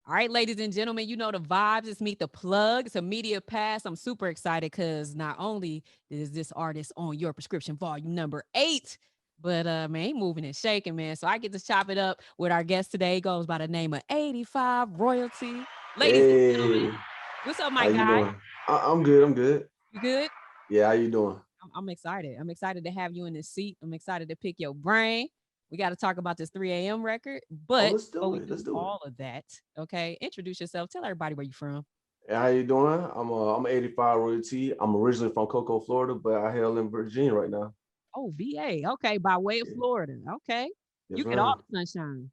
All right, ladies and gentlemen, you know the vibes. It's Meet the Plug. It's a media pass. I'm super excited because not only is this artist on your prescription volume number 8, but man, he moving and shaking, man. So I get to chop it up with our guest today. He goes by the name of 85 Royalty. Ladies and gentlemen, Hey, what's up, how my you guy? doing? I'm good. I'm good. You good? Yeah, how you doing? I'm excited. I'm excited to have you in this seat. I'm excited to pick your brain. We got to talk about this 3 a.m. record. Oh, But let's before do we it. do Let's do it. all of that, okay, introduce yourself. Tell everybody where you're from. Hey, how you doing? I'm 85 Royaltee. I'm originally from Cocoa, Florida, but I hail in Virginia right now. Oh, VA. Okay, by way of Yeah, Florida. Okay. yes, You get all ma'am. the sunshine.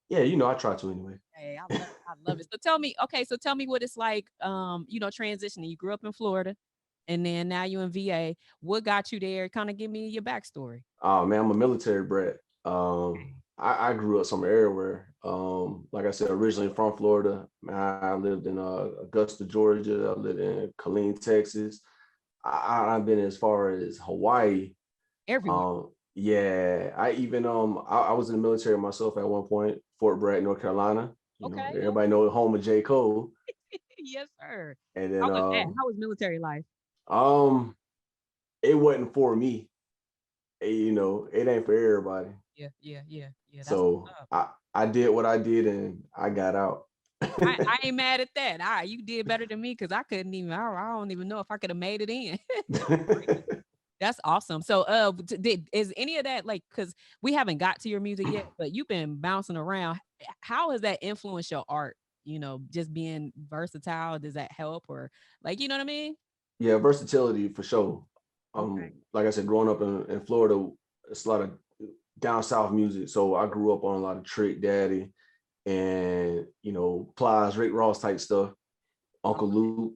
Yeah, I try to anyway. Hey, I love it. I love it. So tell me, okay, so tell me what it's like, transitioning. You grew up in Florida and then now you in VA. What got you there? Kind of give me your backstory. Oh man, I'm a military brat. I grew up somewhere everywhere. Like I said, originally from Florida. I lived in Augusta, Georgia. I lived in Killeen, Texas. I've been as far as Hawaii. Everywhere. Yeah, I even I was in the military myself at one point, Fort Bragg, North Carolina. Okay. Everybody know the home of J. Cole. Yes, sir. And How then was that? How was military life? um it wasn't for me. It ain't for everybody. Yeah, yeah, yeah, yeah. That's So what's up. I did what I did and I got out. I ain't mad at that. You did better than me because I couldn't even. I don't even know if I could have made it in. That's crazy. That's awesome. So, is any of that like because we haven't got to your music yet, but you've been bouncing around. How has that influenced your art? Just being versatile. Does that help or like you know what I mean? Yeah, versatility for sure. Okay. Like I said, growing up in Florida, it's a lot of down south music. So I grew up on a lot of Trick Daddy and Plies, Rick Ross type stuff, I Uncle love it. Luke,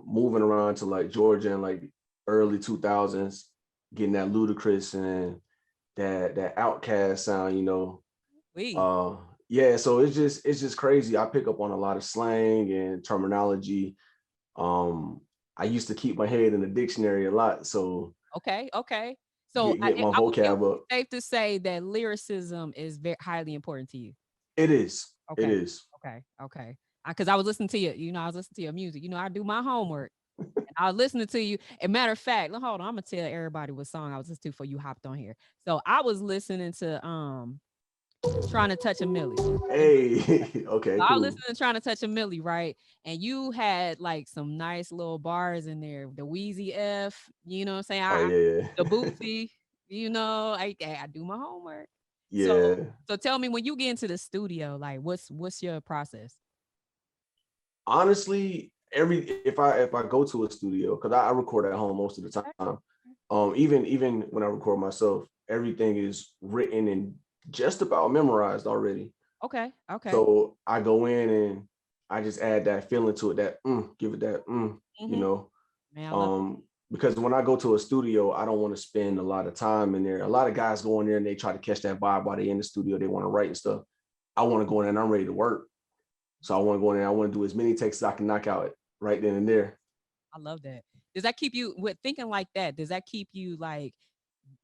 moving around to like Georgia in like early 2000s, getting that ludicrous and that outcast sound, We uh yeah, so it's just crazy. I pick up on a lot of slang and terminology. um I used to keep my head in the dictionary a lot, so okay. Okay. So get my it vocab would be up. safe to say that lyricism is very highly important to you. It Okay. is. Okay. Okay. Because I was listening to you. I was listening to your music. I do my homework. I was listening to you. And matter of fact, hold on, I'm gonna tell everybody what song I was listening to before you hopped on here. So I was listening to Trying to Touch a Millie. Hey, okay, So I was cool. listening to Trying to Touch a Millie, right? And you had like some nice little bars in there. The Wheezy F, you know what I'm saying? Oh yeah. The Bootsy, I do my homework. So Yeah. so tell me when you get into the studio, like what's your process? Honestly, every if I go to a studio, because I record at home most of the Okay. time. Even when I record myself, everything is written and just about memorized already. Okay. Okay. So I go in and I just add that feeling to it, that give it that you Hmm. know. Man, I love it. Because when I go to a studio, I don't want to spend a lot of time in there. A lot of guys go in there and they try to catch that vibe while they're in the studio. They want to write and stuff. I want to go in and I'm ready to work. So I want to go in there. I want to do as many takes as I can knock out it right then and there. I love that. Does that keep you with thinking like that? Does that keep you like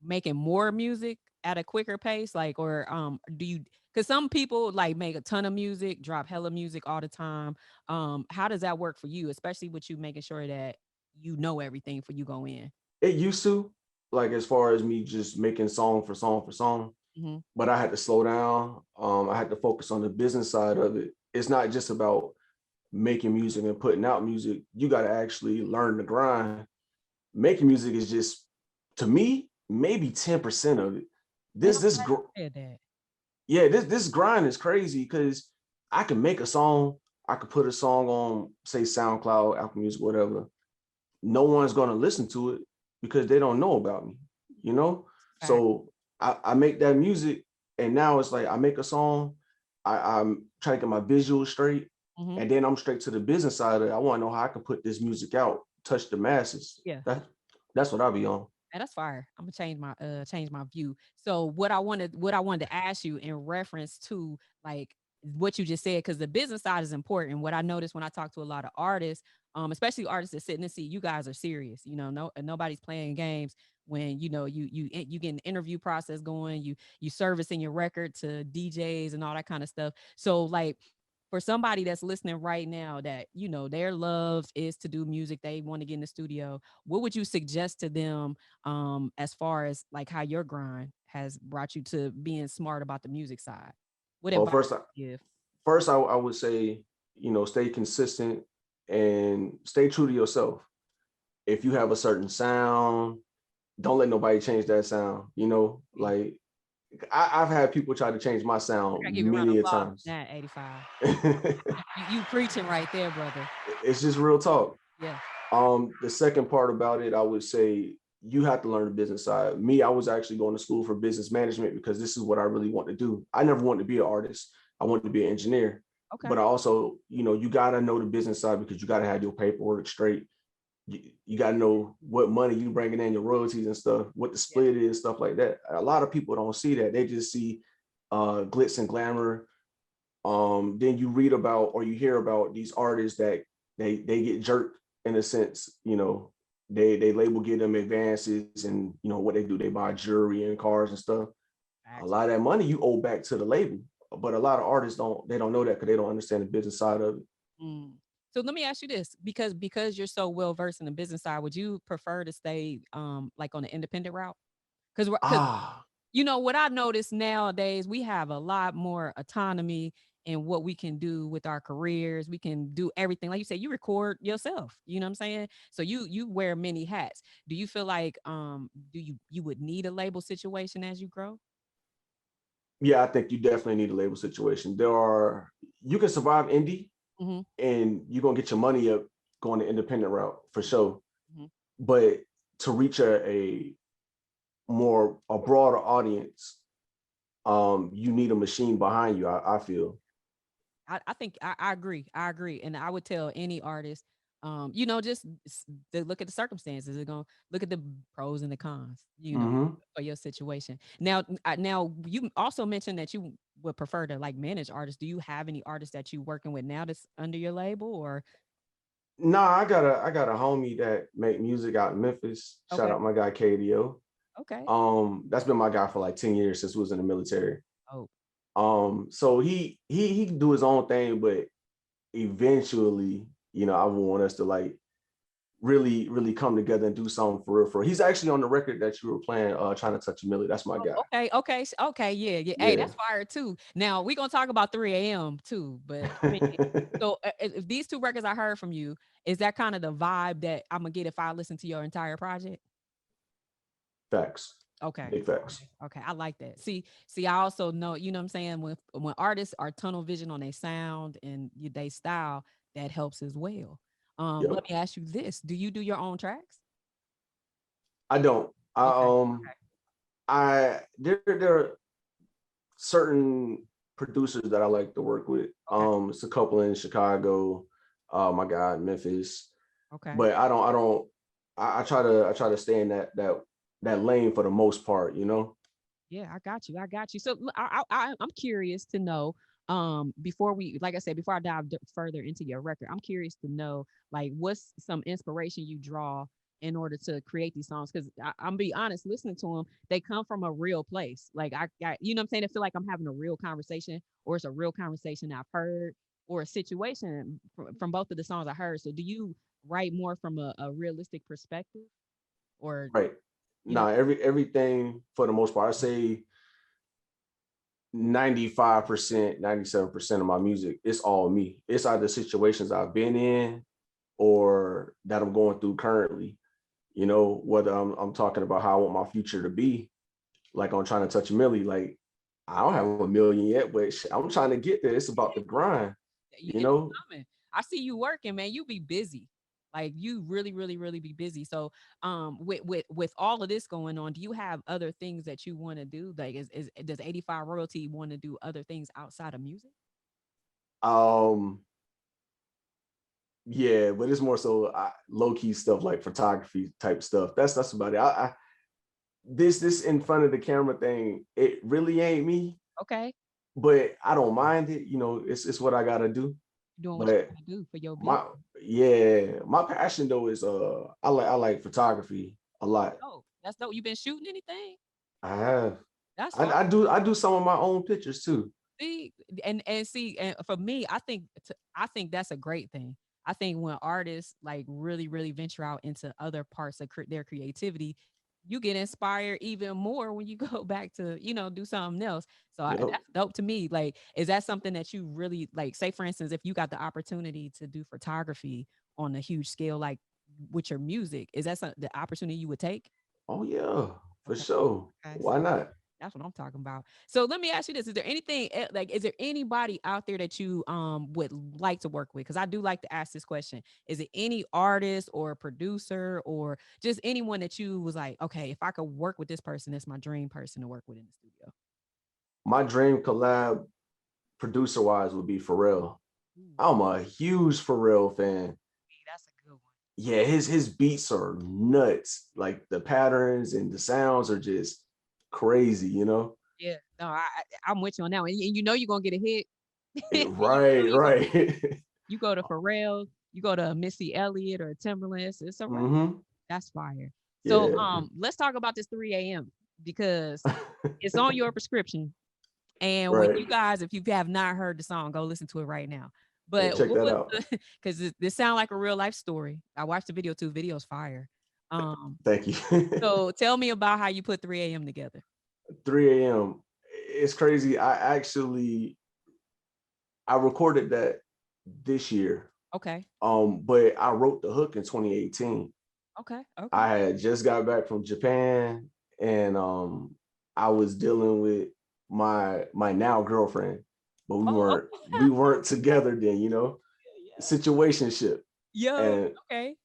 making more music at a quicker pace? Like, or do you? Because some people like make a ton of music, drop hella music all the time. How does that work for you, especially with you making sure that you know everything for you go in? It used to, like as far as me just making song for song for song, Hmm. but I had to slow down. I had to focus on the business side of it. It's not just about making music and putting out music. You got to actually learn the grind. Making music is just, to me, maybe 10% of it. Man, This I'm this glad gr- you said that. yeah, this grind is crazy because I can make a song, I could put a song on, say SoundCloud, Apple Music, whatever. No one's gonna listen to it because they don't know about me, you know? Fact. So I make that music and now it's like I make a song, I'm trying to get my visuals straight, Hmm. and then I'm straight to the business side of it. I want to know how I can put this music out, touch the masses. Yeah. That's what I'll be on. And that's fire. I'm gonna change my view. So what I wanted to ask you in reference to like what you just said, because the business side is important. What I noticed when I talk to a lot of artists, especially artists that sit in the seat, you guys are serious. Nobody's playing games when you get an interview process going, you servicing your record to DJs and all that kind of stuff. So like for somebody that's listening right now that, you know, their love is to do music, they want to get in the studio, what would you suggest to them as far as like how your grind has brought you to being smart about the music side? What Well, advice would you give? first I would say, you know, stay consistent and stay true to yourself. If you have a certain sound, don't let nobody change that sound. You know, like I've had people try to change my I sound gotta give you a round of many a applause for times. that, 85. You preaching right there, brother. It's just real talk. Yeah. The second part about it, I would say you have to learn the business side. Me, I was actually going to school for business management because this is what I really want to do. I never wanted to be an artist. I wanted to be an engineer. Okay. But I also, you know, you got to know the business side because you got to have your paperwork straight. You got to know what money you bringing in, your royalties and stuff, what the Yeah. split is, stuff like that. A lot of people don't see that. They just see glitz and glamour. Then you read about or you hear about these artists that they get jerked in a sense. You know, they label give them advances, and you know what they do, they buy jewelry and cars and stuff. A Facts. lot of that money you owe back to the label, but a lot of artists don't know that because they don't understand the business side of it. Mm. So let me ask you this, because you're so well versed in the business side, would you prefer to stay like on the independent route? Because Ah, you know what I notice nowadays, we have a lot more autonomy in what we can do with our careers. We can do everything. Like you said, you record yourself. You know what I'm saying? So you wear many hats. Do you feel like do you would need a label situation as you grow? yeah, I think you definitely need a label situation. You can survive indie Hmm. and you're gonna get your money up going the independent route for sure. Hmm. But to reach a broader audience, you need a machine behind you. I feel. I think I agree. I agree. And I would tell any artist, you know, just to look at the circumstances. They're going to look at the pros and the cons, you know, Mm-hmm. for your situation. Now you also mentioned that you would prefer to like manage artists. Do you have any artists that you working with now that's under your label or? Nah, I got a homie that make music out in Memphis. Shout Okay. out my guy KDO. Okay. That's been my guy for like 10 years since we was in the military. Oh, So he can do his own thing, but eventually, you know, I want us to like really come together and do something for real. He's actually on the record that you were playing, trying to touch a million. That's my guy. okay. Okay. Okay. Yeah. Yeah. Hey, Yeah. that's fire too. Now we're going to talk about 3 a.m. too, but I mean, so if these two records I heard from you, is that kind of the vibe that I'm gonna get if I listen to your entire project? Facts. Okay. Big facts. Okay. Okay. I like that. See, I also know, you know what I'm saying? When artists are tunnel vision on their sound and they style, that helps as well. Yep. Let me ask you this. Do you do your own tracks? I don't. Okay. There are certain producers that I like to work with. Okay. It's a couple in Chicago, my guy in Memphis, Okay. but I try to stay in that lane for the most part, you know. Yeah, I got you. I got you. So I'm curious to know. Before we, like I said, before I dive further into your record, I'm curious to know, like, what's some inspiration you draw in order to create these songs? Because I'm be honest, listening to them, they come from a real place. Like you know what I'm saying? I feel like I'm having a real conversation, or it's a real conversation I've heard, or a situation from both of the songs I heard. So do you write more from a realistic perspective, or Right. you know? Nah, everything for the most part, I say 95%, 97% of my music, it's all me. It's either situations I've been in or that I'm going through currently. You know, whether I'm talking about how I want my future to be, like I'm trying to touch a million. Like I don't have a million yet, but I'm trying to get there. It's about the grind, you It's know. coming. I see you working, man. You be busy. Like you really, really, really be busy. So, with all of this going on, do you have other things that you want to do? Like, does 85 Royalty want to do other things outside of music? Um, yeah, but it's more so low key stuff like photography type stuff. That's about it. This in front of the camera thing, it really ain't me, Okay, but I don't mind it. You know, it's what I gotta do. doing what you But gotta do for your business. my yeah, my passion though is I like photography a lot. Oh, that's dope. You been shooting anything? I have That's fire. I do some of my own pictures too. See, and for me, I think that's a great thing. I think when artists like really venture out into other parts of their creativity, you get inspired even more when you go back to do something else. So Yep. that's dope to me. Like, is that something that you really like? Say, for instance, if you got the opportunity to do photography on a huge scale, like with your music, is that the opportunity you would take? Oh yeah, for Okay. sure. Okay. Why not? That's what I'm talking about. So let me ask you this: is there anything like, is there anybody out there that you would like to work with? Because I do like to ask this question. Is it any artist or producer or just anyone that you was like, okay, if I could work with this person, that's my dream person to work with in the studio? My dream collab producer wise would be Pharrell. Ooh, I'm a huge Pharrell fan. that's a good one. Yeah, his beats are nuts. Like the patterns and the sounds are just crazy, you know? Yeah, no, I'm with you on that one. And you know you're gonna get a hit. You know Right, you're gonna get a right. hit. You go to Pharrell, you go to Missy Elliott or Timberland. It's a wrap. hmm That's fire. So Yeah. let's talk about this 3 a.m. because it's on your prescription. And when Right. you guys, if you have not heard the song, go listen to it right now. Yeah, But check what that was out. the because this sound like a real life story. I watched the video too. Video's fire. Um, Thank you. so tell me about how you put 3 a.m. together. 3 a.m. It's crazy. I recorded that this year. Okay. But I wrote the hook in 2018. Okay. Okay. I had just got back from Japan and I was dealing with my now girlfriend, but we Oh, weren't we weren't together then, you know, yeah. situationship. Yo. And Okay.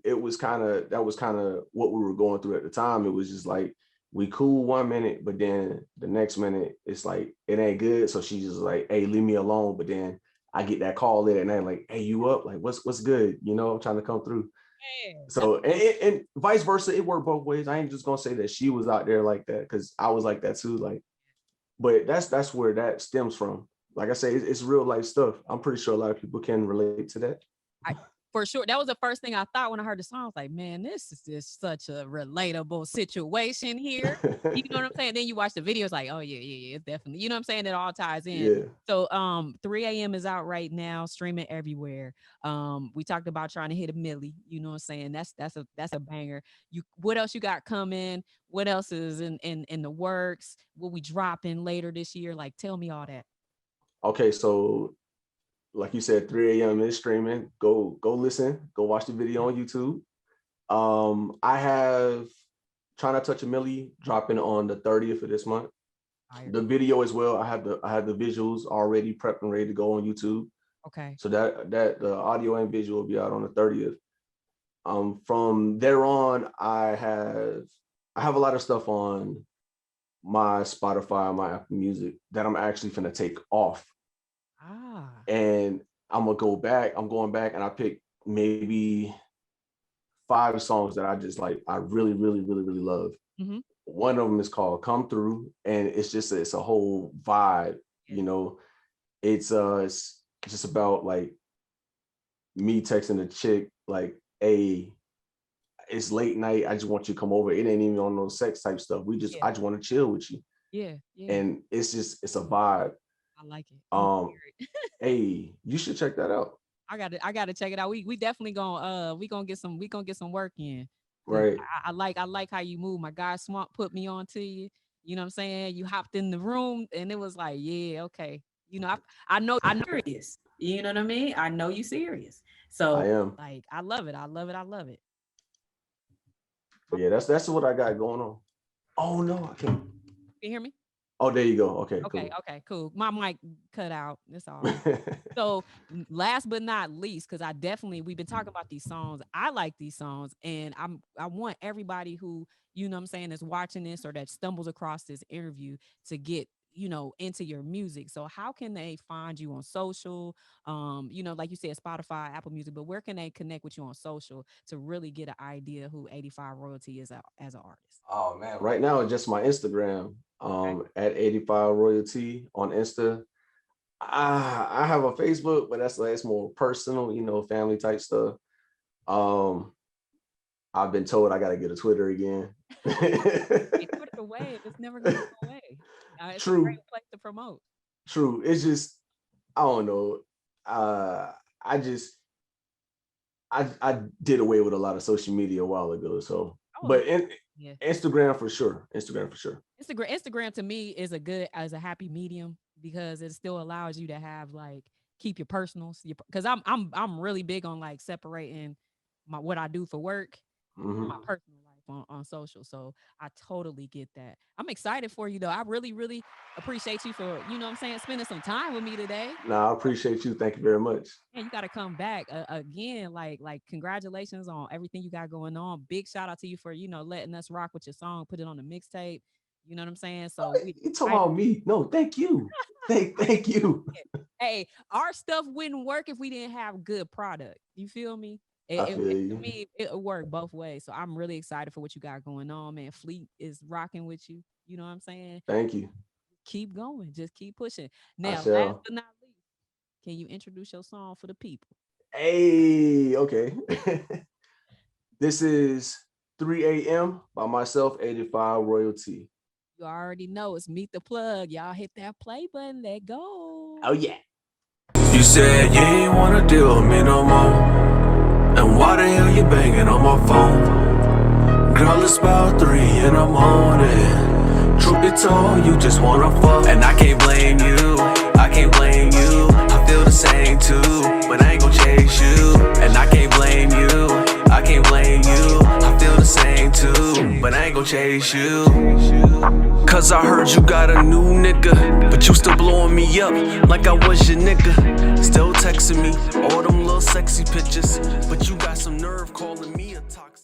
it was that was kind of what we were going through at the time. It was just like we cool 1 minute, but then the next minute it's like it ain't good. So she's just like, hey, leave me alone. But then I get that call late at night, like, hey, you up? Like, what's good? You know, I'm trying to come through. Man, that's So and vice versa, it worked both ways. I ain't just gonna say that she was out there like that because I was like that too. Like, but that's where that stems from. Like I say, it's real life stuff. I'm pretty sure a lot of people can relate to that. I for sure. That was the first thing I thought when I heard the song. I was like, man, this is just such a relatable situation here. You know what I'm saying? Then you watch the video, it's like, oh yeah, it's definitely, you know what I'm saying? It all ties in. Yeah. So 3 a.m. is out right now, streaming everywhere. We talked about trying to hit a milli, you know what I'm saying? That's a banger. What else you got coming? What else is in the works? Will we drop in later this year? Like tell me all that. Okay, so like you said, 3 a.m. is streaming. Go listen. Go watch the video on YouTube. I have Trying to Touch a Millie dropping on the 30th of this month. Fire. The video as well. I have the visuals already prepped and ready to go on YouTube. Okay. So that the audio and visual will be out on the 30th. From there on, I have a lot of stuff on my Spotify, my Apple Music that I'm actually gonna take off. Ah. And I'm going back and I pick maybe 5 songs that I just like, I really love. Mm-hmm. One of them is called Come Through, and it's a whole vibe, Yeah. you know. It's just about like me texting a chick like, hey, it's late night. I just want you to come over. It ain't even on no sex type stuff. Yeah. I just want to chill with you. Yeah. Yeah. And it's a vibe. I like it. I'm gonna Um, hear it. hey, you should check that out. I gotta check it out. We definitely gonna we gonna get some work in because Right. I like how you move. My guy Swamp put me on to you. You know what I'm saying? You hopped in the room and it was like, yeah, okay. You know, I know you're serious. You know what I mean? I know you serious. So I am. like I love it. I love it. I love it. But yeah, that's what I got going on. Oh no, I can't. Can you hear me? Oh, there you go. Okay, Okay, cool. okay, cool. My mic cut out. It's all right. So last but not least, because we've been talking about these songs. I like these songs, and I want everybody who, you know what I'm saying, is watching this or that stumbles across this interview to get, into your music. So how can they find you on social? Like you said, Spotify, Apple Music, but where can they connect with you on social to really get an idea who 85 Royalty is as an artist? Oh man, right now it's just my Instagram. Okay. At 85Royaltee on Insta. I have a Facebook, but it's more personal, you know, family type stuff. Um, I've been told I got to get a Twitter again. Hey, put it away. It's never gonna go away. It's a great True. place to promote. True. It's just, I don't know. I just I did away with a lot of social media a while ago. So, Oh, but yeah. Instagram for sure. Instagram for sure. Instagram to me is a happy medium because it still allows you to have like keep your personals. Because I'm really big on like separating what I do for work from my personal life on social. So I totally get that. I'm excited for you though. I really, really appreciate you for, you know what I'm saying, spending some time with me today. Nah, I appreciate you. Thank you very much. And you got to come back again. Like congratulations on everything you got going on. Big shout out to you for, letting us rock with your song, put it on the mixtape. You know what I'm saying? So You talking about me? No, thank you. Thank you. Hey, our stuff wouldn't work if we didn't have good product. You feel me? I feel you. To me, it'll work both ways. So I'm really excited for what you got going on, man. Fleet is rocking with you. You know what I'm saying? Thank you. Keep going. Just keep pushing. I Now, last shall. but not least, can you introduce your song for the people? Hey, okay. This is 3 a.m. by myself, 85Royaltee. You already know it's Meet the Plug. Y'all hit that play button. Let go. Oh, yeah. You said you ain't wanna deal with me no more. And why the hell you banging on my phone? Girl, it's about 3 in the morning. Truth be told, you just wanna fuck. And I can't blame you, I can't blame you. I feel the same too, but I ain't gon' chase you. And I can't blame you, I can't blame you. I feel the same too, but I ain't gon' chase you. Cause I heard you got a new nigga, but you still blowing me up like I was your nigga. Still texting me all them little sexy pictures, but you got some nerve calling